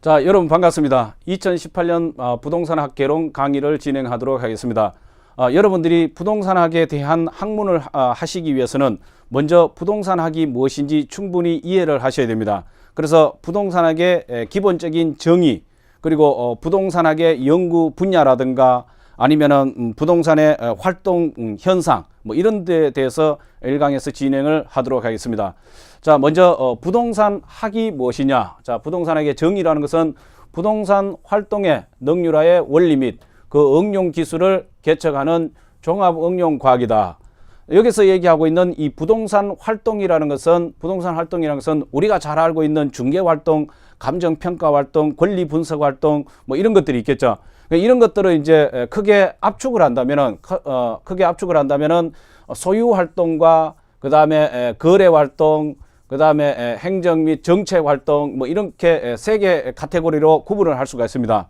자, 여러분 반갑습니다. 2018년 부동산학 개론 강의를 진행하도록 하겠습니다. 여러분들이 부동산학에 대한 학문을 하시기 위해서는 먼저 부동산학이 무엇인지 충분히 이해를 하셔야 됩니다. 그래서 부동산학의 기본적인 정의, 그리고 부동산학의 연구 분야라든가 아니면은 부동산의 활동 현상 뭐 이런 데에 대해서 1강에서 진행을 하도록 하겠습니다. 자, 먼저 부동산 학이 무엇이냐? 자, 부동산학의 정의라는 것은 부동산 활동의 능률화의 원리 및 그 응용 기술을 개척하는 종합 응용 과학이다. 여기서 얘기하고 있는 이 부동산 활동이라는 것은 우리가 잘 알고 있는 중개 활동, 감정 평가 활동, 권리 분석 활동 뭐 이런 것들이 있겠죠. 이런 것들을 이제 크게 압축을 한다면은 소유 활동과 그다음에 거래 활동, 그다음에 행정 및 정책 활동 뭐 이렇게 세 개 카테고리로 구분을 할 수가 있습니다.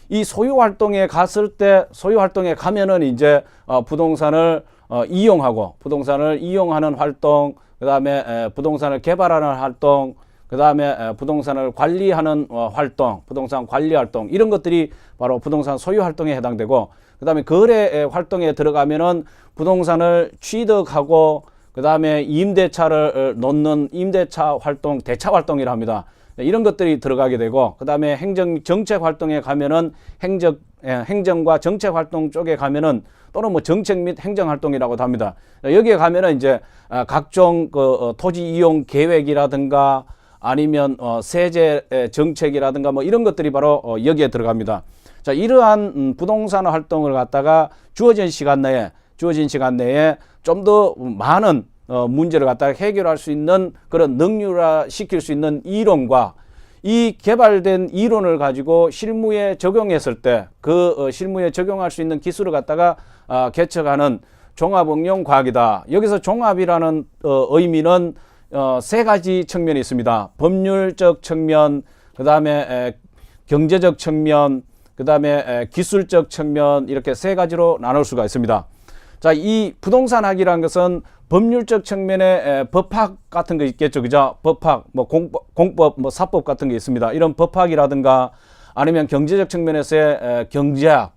이 소유 활동에 가면은 이제 부동산을 이용하는 활동, 그다음에 부동산을 개발하는 활동, 그다음에 부동산을 관리하는 활동, 부동산 관리 활동 이런 것들이 바로 부동산 소유 활동에 해당되고, 그다음에 거래 활동에 들어가면은 부동산을 취득하고 그다음에 임대차를 놓는 임대차 활동, 대차 활동이라 합니다. 이런 것들이 들어가게 되고, 그다음에 행정 정책 활동에 가면은 행정과 정책 활동 쪽에 가면은 또는 뭐 정책 및 행정 활동이라고도 합니다. 여기에 가면은 이제 각종 토지 이용 계획이라든가 아니면 세제 정책이라든가 뭐 이런 것들이 바로 여기에 들어갑니다. 자, 이러한 부동산 활동을 갖다가 주어진 시간 내에 좀 더 많은 문제를 갖다가 해결할 수 있는 그런 능률화 시킬 수 있는 이론과 이 개발된 이론을 가지고 실무에 적용했을 때 그 실무에 적용할 수 있는 기술을 갖다가 개척하는 종합 응용 과학이다. 여기서 종합이라는 의미는 세 가지 측면이 있습니다. 법률적 측면, 그 다음에 경제적 측면, 그 다음에 기술적 측면, 이렇게 세 가지로 나눌 수가 있습니다. 자, 이 부동산학이라는 것은 법률적 측면에 법학 같은 거 있겠죠, 그죠? 법학, 뭐 공법, 뭐 사법 같은 게 있습니다. 이런 법학이라든가 아니면 경제적 측면에서의 경제학,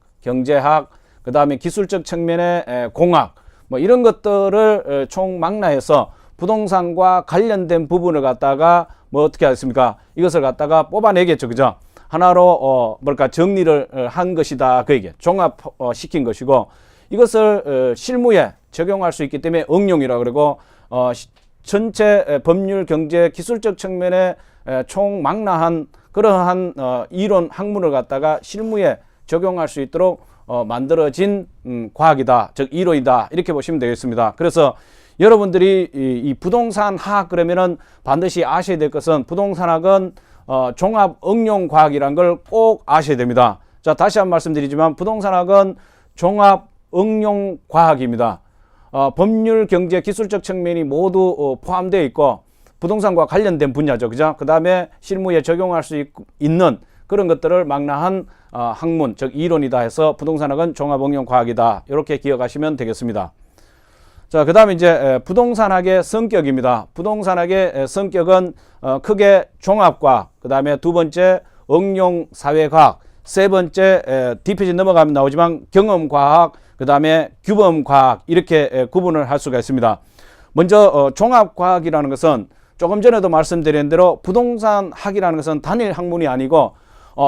그 다음에 기술적 측면의 공학, 뭐 이런 것들을 총망라해서 부동산과 관련된 부분을 갖다가 뭐 어떻게 하겠습니까? 이것을 갖다가 뽑아내겠죠, 그죠? 하나로 정리를 한 것이다, 그 얘기, 종합시킨 것이고, 이것을 실무에 적용할 수 있기 때문에 응용이라 그러고, 전체 법률, 경제, 기술적 측면에 총망라한 그러한 이론 학문을 갖다가 실무에 적용할 수 있도록 만들어진 과학이다, 즉 이론이다, 이렇게 보시면 되겠습니다. 그래서 여러분들이 이 부동산학 그러면은 반드시 아셔야 될 것은 부동산학은 종합 응용 과학이라는 걸 꼭 아셔야 됩니다. 자, 다시 한번 말씀드리지만 부동산학은 종합 응용 과학입니다. 법률, 경제, 기술적 측면이 모두 포함되어 있고 부동산과 관련된 분야죠, 그죠? 그 다음에 실무에 적용할 수 있는 그런 것들을 망라한 학문, 즉 이론이다 해서 부동산학은 종합 응용 과학이다, 이렇게 기억하시면 되겠습니다. 자, 그 다음에 이제 부동산학의 성격입니다. 부동산학의 성격은 크게 종합과학, 그 다음에 두 번째 응용 사회과학, 세 번째 뒷페이지 넘어가면 나오지만 경험과학, 그 다음에 규범과학, 이렇게 구분을 할 수가 있습니다. 먼저 종합과학이라는 것은 조금 전에도 말씀드린 대로 부동산학이라는 것은 단일 학문이 아니고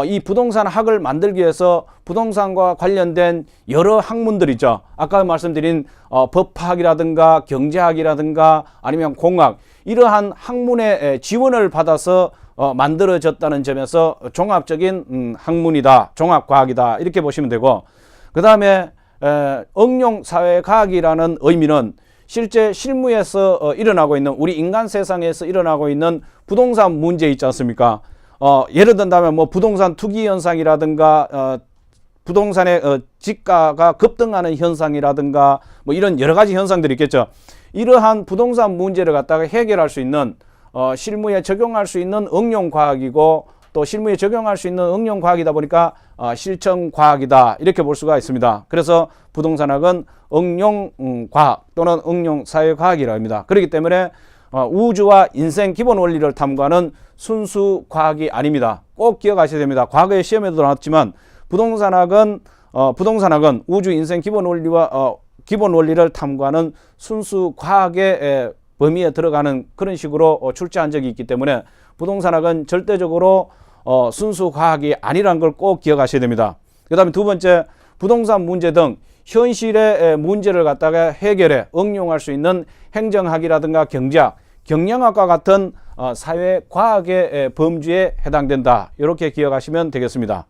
이 부동산학을 만들기 위해서 부동산과 관련된 여러 학문들이죠. 아까 말씀드린 법학이라든가 경제학이라든가 아니면 공학, 이러한 학문의 지원을 받아서 만들어졌다는 점에서 종합적인 학문이다, 종합과학이다, 이렇게 보시면 되고, 그 다음에 응용사회과학이라는 의미는 실제 실무에서 일어나고 있는, 우리 인간 세상에서 일어나고 있는 부동산 문제 있지 않습니까? 예를 든다면 뭐 부동산 투기 현상이라든가 부동산의 지가가 급등하는 현상이라든가 뭐 이런 여러 가지 현상들이 있겠죠. 이러한 부동산 문제를 갖다가 해결할 수 있는 실무에 적용할 수 있는 응용과학이고, 또 실무에 적용할 수 있는 응용과학이다 보니까 실천과학이다, 이렇게 볼 수가 있습니다. 그래서 부동산학은 응용과학 또는 응용사회과학이라고 합니다. 그렇기 때문에 우주와 인생 기본 원리를 탐구하는 순수 과학이 아닙니다. 꼭 기억하셔야 됩니다. 과거에 시험에도 나왔지만 부동산학은 우주 인생 기본 원리와 기본 원리를 탐구하는 순수 과학의 범위에 들어가는 그런 식으로 출제한 적이 있기 때문에 부동산학은 절대적으로 순수 과학이 아니라는 걸 꼭 기억하셔야 됩니다. 그 다음에 두 번째, 부동산 문제 등 현실의 문제를 갖다가 해결해 응용할 수 있는 행정학이라든가 경제학, 경영학과 같은 사회과학의 범주에 해당된다. 이렇게 기억하시면 되겠습니다.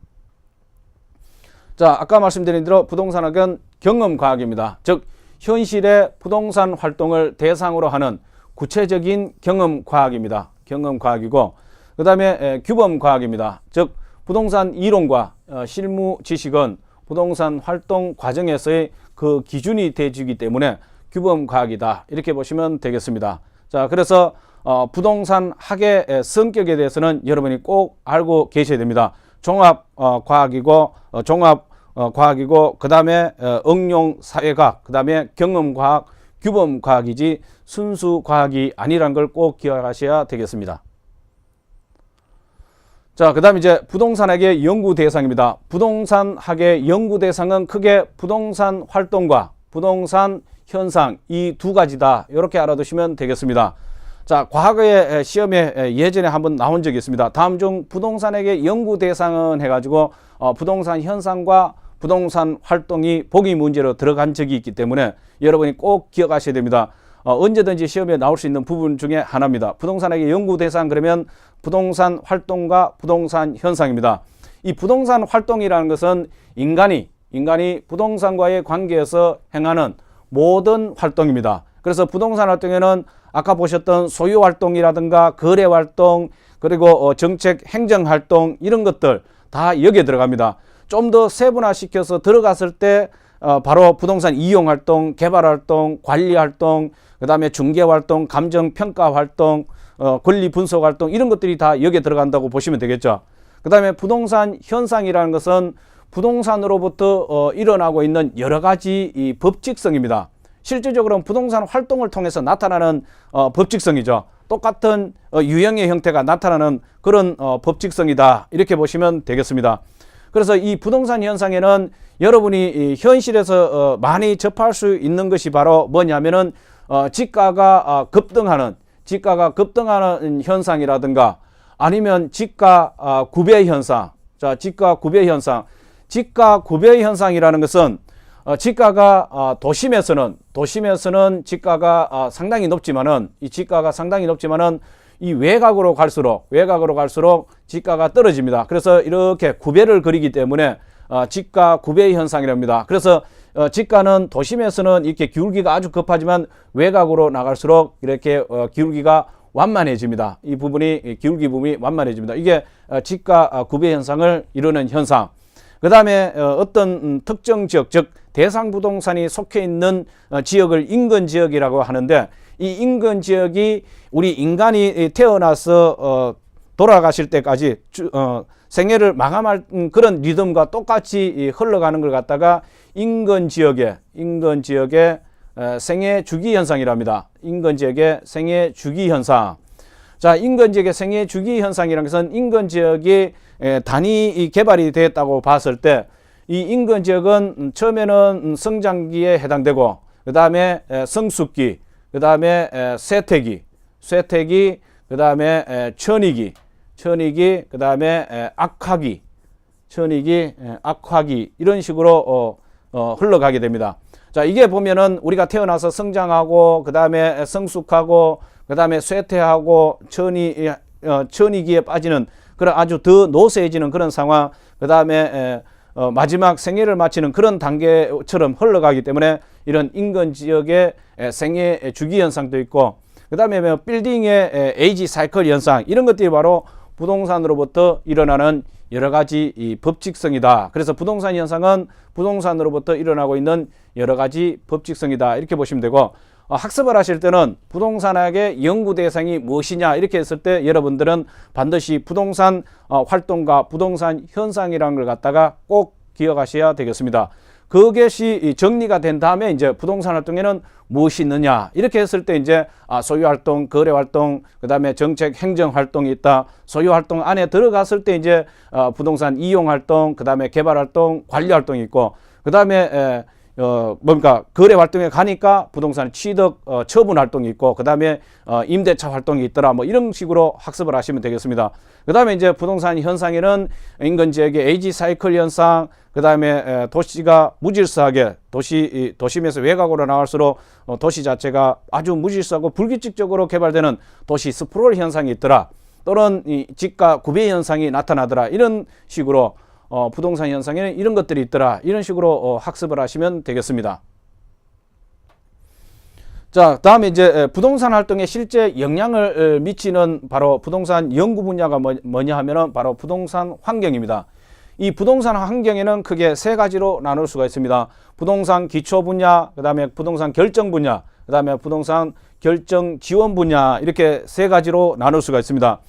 자, 아까 말씀드린 대로 부동산학은 경험과학입니다. 즉 현실의 부동산 활동을 대상으로 하는 구체적인 경험과학입니다. 경험과학이고, 그 다음에 규범과학입니다. 즉 부동산 이론과 실무 지식은 부동산 활동 과정에서의 그 기준이 되어지기 때문에 규범과학이다. 이렇게 보시면 되겠습니다. 자, 그래서 부동산 학의 성격에 대해서는 여러분이 꼭 알고 계셔야 됩니다. 종합과학이고 그 다음에 응용사회과학, 그 다음에 경험과학, 규범과학이지 순수과학이 아니란 걸 꼭 기억하셔야 되겠습니다. 자, 그 다음에 이제 부동산학의 연구 대상입니다. 부동산학의 연구 대상은 크게 부동산 활동과 부동산 현상 이 두 가지다. 이렇게 알아두시면 되겠습니다. 자, 과거의 시험에 예전에 한번 나온 적이 있습니다. 다음 중 부동산학의 연구 대상은 해가지고 부동산 현상과 부동산 활동이 보기 문제로 들어간 적이 있기 때문에 여러분이 꼭 기억하셔야 됩니다. 언제든지 시험에 나올 수 있는 부분 중에 하나입니다. 부동산학의 연구 대상 그러면 부동산 활동과 부동산 현상입니다. 이 부동산 활동이라는 것은 인간이 부동산과의 관계에서 행하는 모든 활동입니다. 그래서 부동산 활동에는 아까 보셨던 소유 활동이라든가 거래 활동, 그리고 정책 행정 활동 이런 것들 다 여기에 들어갑니다. 좀 더 세분화시켜서 들어갔을 때 바로 부동산 이용 활동, 개발 활동, 관리 활동, 그 다음에 중개 활동, 감정 평가 활동, 권리 분석 활동 이런 것들이 다 여기에 들어간다고 보시면 되겠죠. 그 다음에 부동산 현상이라는 것은 부동산으로부터 일어나고 있는 여러 가지 이 법칙성입니다. 실질적으로는 부동산 활동을 통해서 나타나는 법칙성이죠. 똑같은 유형의 형태가 나타나는 그런 법칙성이다. 이렇게 보시면 되겠습니다. 그래서 이 부동산 현상에는 여러분이 현실에서 많이 접할 수 있는 것이 바로 뭐냐면은 지가가 급등하는 현상이라든가 아니면 지가 구배 현상. 자, 지가 구배 현상이라는 것은 지가가 도심에서는 지가가 상당히 높지만은 이 외곽으로 갈수록 지가가 떨어집니다. 그래서 이렇게 구배를 그리기 때문에 지가 구배 현상이랍니다. 그래서 지가는 도심에서는 이렇게 기울기가 아주 급하지만 외곽으로 나갈수록 이렇게 기울기가 완만해집니다. 이 부분이 기울기 부분이 완만해집니다. 이게 지가 구배 현상을 이루는 현상. 그 다음에 어떤 특정 지역, 즉 대상 부동산이 속해 있는 지역을 인근 지역이라고 하는데, 이 인근 지역이 우리 인간이 태어나서 돌아가실 때까지 생애를 마감할 그런 리듬과 똑같이 흘러가는 걸 갖다가 인근 지역의 생애 주기 현상이랍니다. 인근 지역의 생애 주기 현상. 자, 인근 지역의 생애 주기 현상이라는 것은 인근 지역이 단위 개발이 되었다고 봤을 때 이 인근 지역은 처음에는 성장기에 해당되고, 그 다음에 성숙기, 그 다음에 쇠퇴기, 그 다음에 천이기, 그 다음에 악화기, 이런 식으로 흘러가게 됩니다. 자, 이게 보면은 우리가 태어나서 성장하고, 그 다음에 성숙하고, 그 다음에 쇠퇴하고, 천이기에 빠지는 그런 아주 더 노쇠해지는 그런 상황, 그 다음에 마지막 생애를 마치는 그런 단계처럼 흘러가기 때문에 이런 인근 지역의 생애 주기 현상도 있고, 그 다음에 빌딩의 에이지 사이클 현상, 이런 것들이 바로 부동산으로부터 일어나는 여러 가지 이 법칙성이다. 그래서 부동산 현상은 부동산으로부터 일어나고 있는 여러 가지 법칙성이다. 이렇게 보시면 되고, 학습을 하실 때는 부동산학의 연구 대상이 무엇이냐 이렇게 했을 때 여러분들은 반드시 부동산 활동과 부동산 현상이라는 걸 갖다가 꼭 기억하셔야 되겠습니다. 그것이 정리가 된 다음에 이제 부동산 활동에는 무엇이 있느냐 이렇게 했을 때 이제 소유 활동, 거래 활동, 그다음에 정책 행정 활동이 있다. 소유 활동 안에 들어갔을 때 이제 부동산 이용 활동, 그다음에 개발 활동, 관리 활동이 있고, 그다음에 뭡니까 거래 활동에 가니까 부동산 취득 처분 활동이 있고, 그다음에 임대차 활동이 있더라. 뭐 이런 식으로 학습을 하시면 되겠습니다. 그다음에 이제 부동산 현상에는 인근 지역의 에이지 사이클 현상, 그다음에 도시가 무질서하게 도심에서 외곽으로 나갈수록 도시 자체가 아주 무질서하고 불규칙적으로 개발되는 도시 스프롤 현상이 있더라. 또는 이 지가 구배 현상이 나타나더라. 이런 식으로 부동산 현상에는 이런 것들이 있더라. 이런 식으로 학습을 하시면 되겠습니다. 자, 다음에 이제 부동산 활동에 실제 영향을 미치는 바로 부동산 연구 분야가 뭐냐 하면은 바로 부동산 환경입니다. 이 부동산 환경에는 크게 세 가지로 나눌 수가 있습니다. 부동산 기초 분야, 그다음에 부동산 결정 분야, 그다음에 부동산 결정 지원 분야, 이렇게 세 가지로 나눌 수가 있습니다.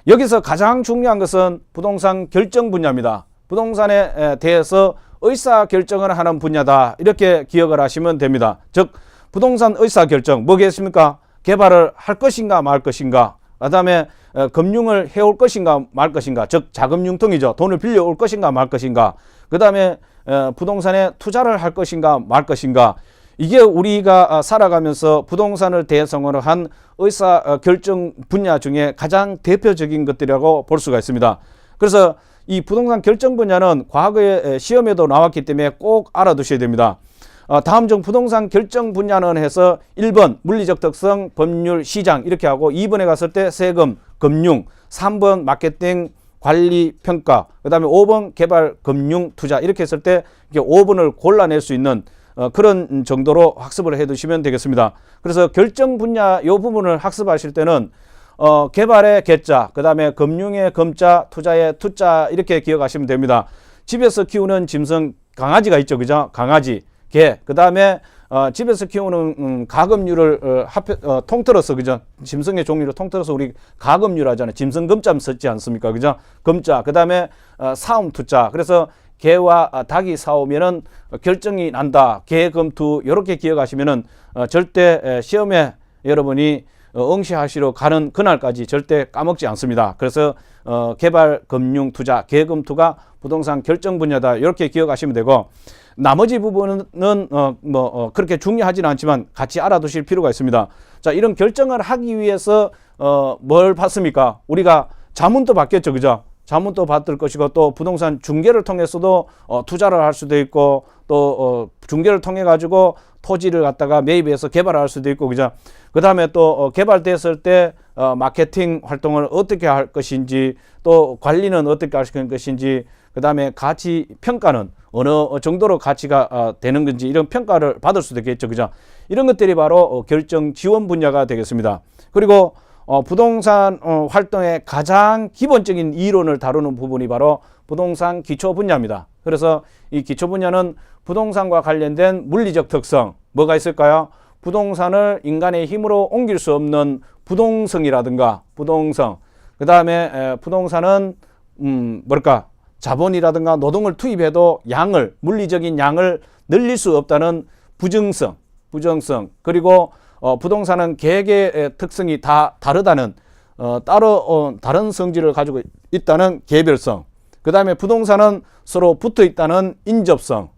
여기서 가장 중요한 것은 부동산 결정 분야입니다. 부동산에 대해서 의사 결정을 하는 분야다. 이렇게 기억을 하시면 됩니다. 즉 부동산 의사 결정 뭐겠습니까? 개발을 할 것인가 말 것인가, 그다음에 금융을 해올 것인가 말 것인가, 즉 자금 융통이죠. 돈을 빌려올 것인가 말 것인가, 그다음에 부동산에 투자를 할 것인가 말 것인가. 이게 우리가 살아가면서 부동산을 대상으로 한 의사 결정 분야 중에 가장 대표적인 것들이라고 볼 수가 있습니다. 그래서 이 부동산 결정 분야는 과거에 시험에도 나왔기 때문에 꼭 알아두셔야 됩니다. 다음 중 부동산 결정 분야는 해서 1번 물리적 특성, 법률, 시장 이렇게 하고, 2번에 갔을 때 세금, 금융, 3번 마케팅, 관리, 평가, 그 다음에 5번 개발, 금융, 투자 이렇게 했을 때 이게 5번을 골라낼 수 있는 그런 정도로 학습을 해 두시면 되겠습니다. 그래서 결정 분야 이 부분을 학습하실 때는 개발의 개자, 그 다음에 금융의 금자, 투자의 투자 이렇게 기억하시면 됩니다. 집에서 키우는 짐승 강아지가 있죠, 그죠? 강아지, 개. 그 다음에 집에서 키우는 가금류를 통틀어서, 그죠? 짐승의 종류를 통틀어서 우리 가금류를 하잖아요. 짐승 금자 썼지 않습니까, 그죠? 금자. 그 다음에 사움 투자. 그래서 개와 닭이 싸우면은 결정이 난다. 개, 금, 투 이렇게 기억하시면은 절대 시험에 여러분이 응시하시러 가는 그날까지 절대 까먹지 않습니다. 그래서 개발, 금융, 투자, 개금투가 부동산 결정 분야다. 이렇게 기억하시면 되고, 나머지 부분은 그렇게 중요하지는 않지만 같이 알아두실 필요가 있습니다. 자, 이런 결정을 하기 위해서 뭘 받습니까? 우리가 자문도 받겠죠, 그죠? 자문도 받을 것이고, 또 부동산 중개를 통해서도 투자를 할 수도 있고, 또 중개를 통해 가지고 토지를 갖다가 매입해서 개발할 수도 있고, 그죠? 그 다음에 또 개발됐을 때 마케팅 활동을 어떻게 할 것인지, 또 관리는 어떻게 할 것인지, 그 다음에 가치 평가는 어느 정도로 가치가 되는 건지, 이런 평가를 받을 수도 있겠죠, 그죠? 이런 것들이 바로 결정 지원 분야가 되겠습니다. 그리고 부동산 활동의 가장 기본적인 이론을 다루는 부분이 바로 부동산 기초 분야입니다. 그래서 이 기초 분야는 부동산과 관련된 물리적 특성, 뭐가 있을까요? 부동산을 인간의 힘으로 옮길 수 없는 부동성이라든가 부동성, 그 다음에 부동산은 뭘까? 자본이라든가 노동을 투입해도 물리적인 양을 늘릴 수 없다는 부정성, 그리고 부동산은 계획의 특성이 다 다르다는 다른 성질을 가지고 있다는 개별성, 그 다음에 부동산은 서로 붙어 있다는 인접성,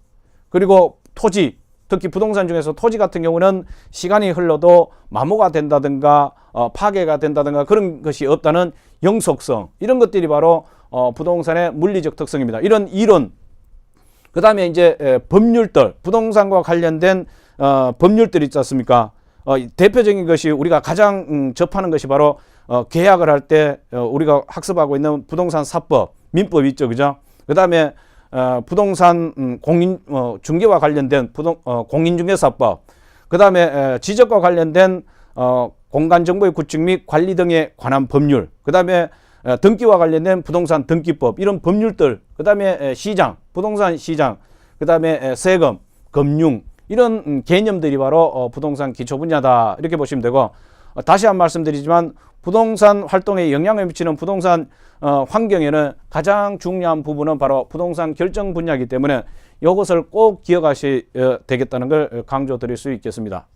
그리고 토지, 특히 부동산 중에서 토지 같은 경우는 시간이 흘러도 마모가 된다든가 파괴가 된다든가 그런 것이 없다는 영속성, 이런 것들이 바로 부동산의 물리적 특성입니다. 이런 이론, 그 다음에 이제 법률들, 부동산과 관련된 법률들이 있지 않습니까? 대표적인 것이 우리가 가장 접하는 것이 바로 계약을 할 때 우리가 학습하고 있는 부동산 사법, 민법이 있죠, 그죠? 그 다음에 부동산 중개와 관련된 공인중개사법, 그 다음에 지적과 관련된 공간정보의 구축 및 관리 등에 관한 법률, 그 다음에 등기와 관련된 부동산 등기법, 이런 법률들, 그 다음에 시장, 부동산 시장, 그 다음에 세금, 금융, 이런 개념들이 바로 부동산 기초 분야다. 이렇게 보시면 되고, 다시 한 말씀드리지만 부동산 활동에 영향을 미치는 부동산 환경에는 가장 중요한 부분은 바로 부동산 결정 분야이기 때문에 이것을 꼭 기억하셔야 되겠다는 걸 강조드릴 수 있겠습니다.